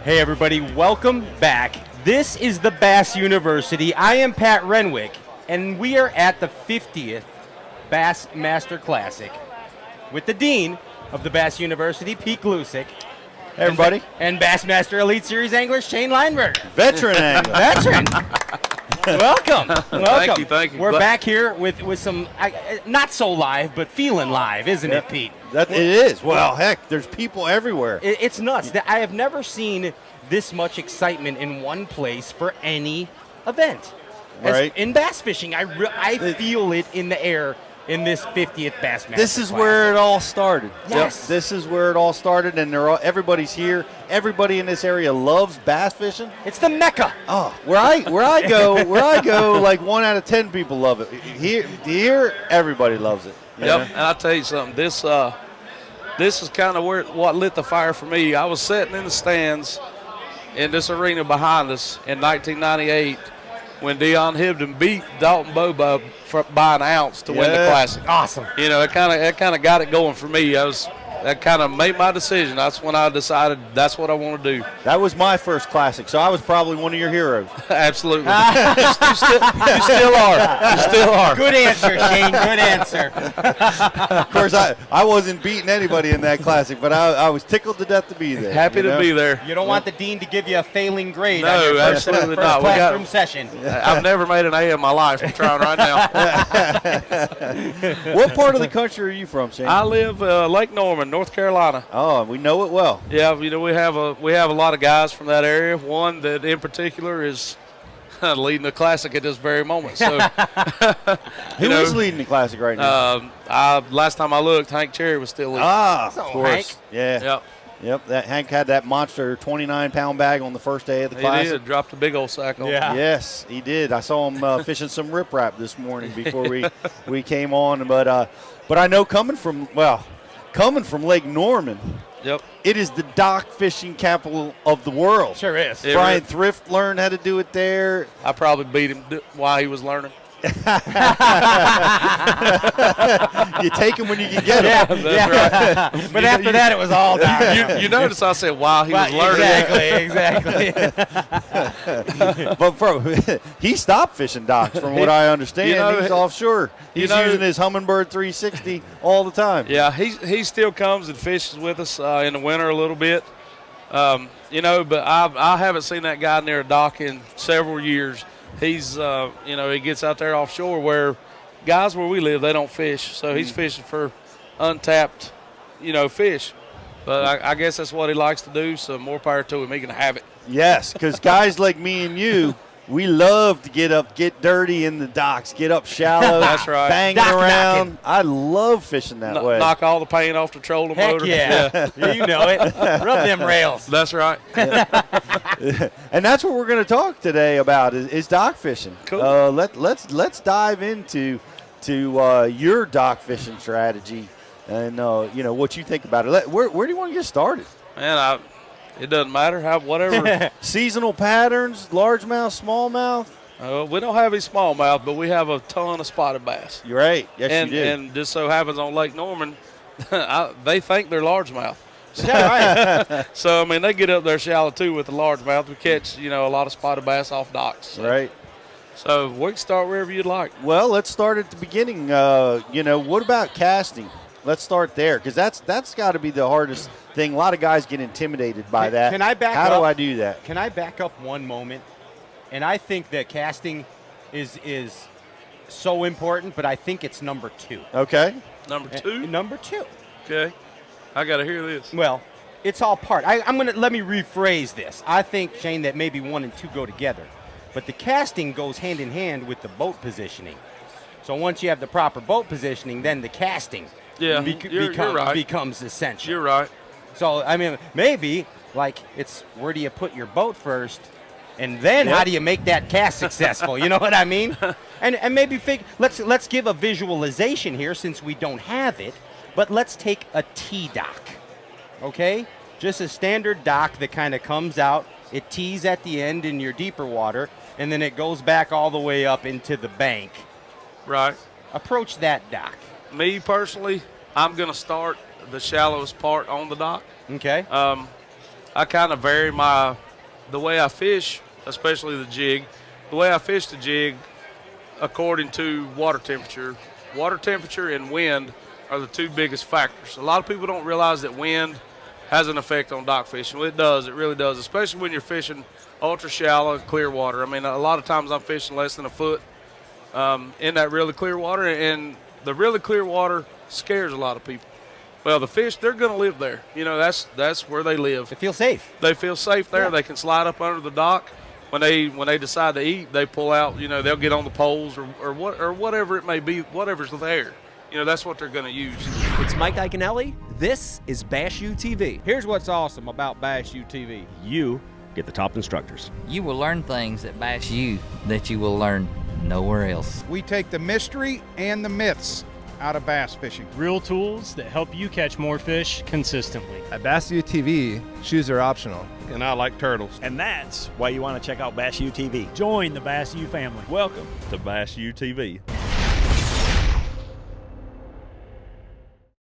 Hey everybody, welcome back. This is the Bass University. I am Pat Renwick, and we are at the 50th Bass Master Classic with the Dean of the Bass University, Pete Glusick. Hey everybody. And Bassmaster Elite Series angler, Shane Lineberg. Veteran angler. Veteran. Welcome. Welcome. Thank you. We're back here with some, not so live, but feeling live, isn't it, Pete? It is. Well, heck, there's people everywhere. It's nuts. I have never seen this much excitement in one place for any event. Right. In bass fishing, I feel it in the air in this 50th Bassmaster This is Classic. where it all started. Yes. Yep. This is where it all started, and everybody's here. Everybody in this area loves bass fishing. It's the Mecca. Oh, where I go, like 1 out of 10 people love it. Here, everybody loves it. Yep, and I'll tell you something. This is kind of what lit the fire for me. I was sitting in the stands in this arena behind us in 1998 when Dion Hibden beat Dalton Bobo by an ounce to win the Classic. Awesome. You know, it kind of got it going for me. That kind of made my decision. That's when I decided that's what I want to do. That was my first Classic, so I was probably one of your heroes. Absolutely. you still are. You still are. Good answer, Shane. Good answer. Of course, I wasn't beating anybody in that Classic, but I was tickled to death to be there. Happy to be there. You don't want the dean to give you a failing grade No, on your first absolutely not. classroom session. I've never made an A in my life. I'm trying right now. What part of the country are you from, Shane? I live Lake Norman, North Carolina. Oh, we know it well. Yeah, you know we have a lot of guys from that area. One that in particular is leading the Classic at this very moment. So, Who is leading the Classic right now? Last time I looked, Hank Cherry was still leading. Of So, course. Hank. Yeah. Yep. That Hank had that monster 29-pound bag on the first day of the He Classic. did, dropped a big old sack on. Yeah. Yes, he did. I saw him fishing some riprap this morning before we came on. But I know coming from Lake Norman, Yep. it is the dock fishing capital of the world. Sure is. Yeah. Brian Thrift learned how to do it there. I probably beat him while he was learning. You take him when you can get him. That's right. But after that, it was all down. You notice I said while he was learning. Exactly. But he stopped fishing docks, from what I understand. You know, he's offshore. He's using his Humminbird 360 all the time. Yeah, he still comes and fishes with us in the winter a little bit. But I haven't seen that guy near a dock in several years. He's, he gets out there offshore where guys where we live, they don't fish. So he's fishing for untapped, fish. But I guess that's what he likes to do, so more power to him. He can have it. Yes, because guys like me and you, we love to get dirty in the docks, get up shallow. That's right. Banging Dock around. knocking. I love fishing that way. Knock all the paint off the trolling Heck motor. yeah. You know it. Rub them rails. That's right. And that's what we're going to talk today about is dock fishing. Cool. Let's dive into your dock fishing strategy and what you think about it. Where do you want to get started? Man, it doesn't matter whatever. Seasonal patterns, largemouth, smallmouth. We don't have any smallmouth, but we have a ton of spotted bass. You're right. Yes, you do. And just so happens on Lake Norman, they think they're largemouth. Is that right? So, they get up there shallow, too, with the largemouth. We catch, a lot of spotted bass off docks. So. Right. So, we can start wherever you'd like. Well, let's start at the beginning. What about casting? Let's start there, because that's got to be the hardest thing. A lot of guys get intimidated by that. Can I back How up? do I do that? Can I back up one moment? And I think that casting is so important, but I think it's number 2. Okay. Number 2? Number 2. Okay. I got to hear this. Well, it's all part. Let me rephrase this. I think, Shane, that maybe 1 and 2 go together, but the casting goes hand in hand with the boat positioning. So once you have the proper boat positioning, then the casting you're right. becomes essential. You're right. So maybe it's where do you put your boat first, and then how do you make that cast successful? You know what I mean? And maybe let's give a visualization here since we don't have it. But let's take a T-dock, okay? Just a standard dock that kind of comes out. It tees at the end in your deeper water, and then it goes back all the way up into the bank. Right. Approach that dock. Me, personally, I'm going to start the shallowest part on the dock. Okay. I kind of vary the way I fish, especially the jig. The way I fish the jig according to water temperature. Water temperature and wind are the two biggest factors. A lot of people don't realize that wind has an effect on dock fishing. Well, it does. It really does, especially when you're fishing ultra shallow, clear water. I mean, a lot of times I'm fishing less than a foot in that really clear water, and the really clear water scares a lot of people. Well, the fish, they're going to live there. You know, that's where they live. They feel safe. They feel safe there. Yeah. They can slide up under the dock. When they decide to eat, they pull out. You know, they'll get on the poles or whatever it may be, whatever's there. You know, that's what they're going to use. It's Mike Iaconelli. This is Bass U TV. Here's what's awesome about Bass U TV. You get the top instructors. You will learn things at Bass U that you will learn nowhere else. We take the mystery and the myths out of bass fishing. Real tools that help you catch more fish consistently. At Bass U TV, shoes are optional. And I like turtles. And that's why you want to check out Bass U TV. Join the Bass U family. Welcome to Bass U TV.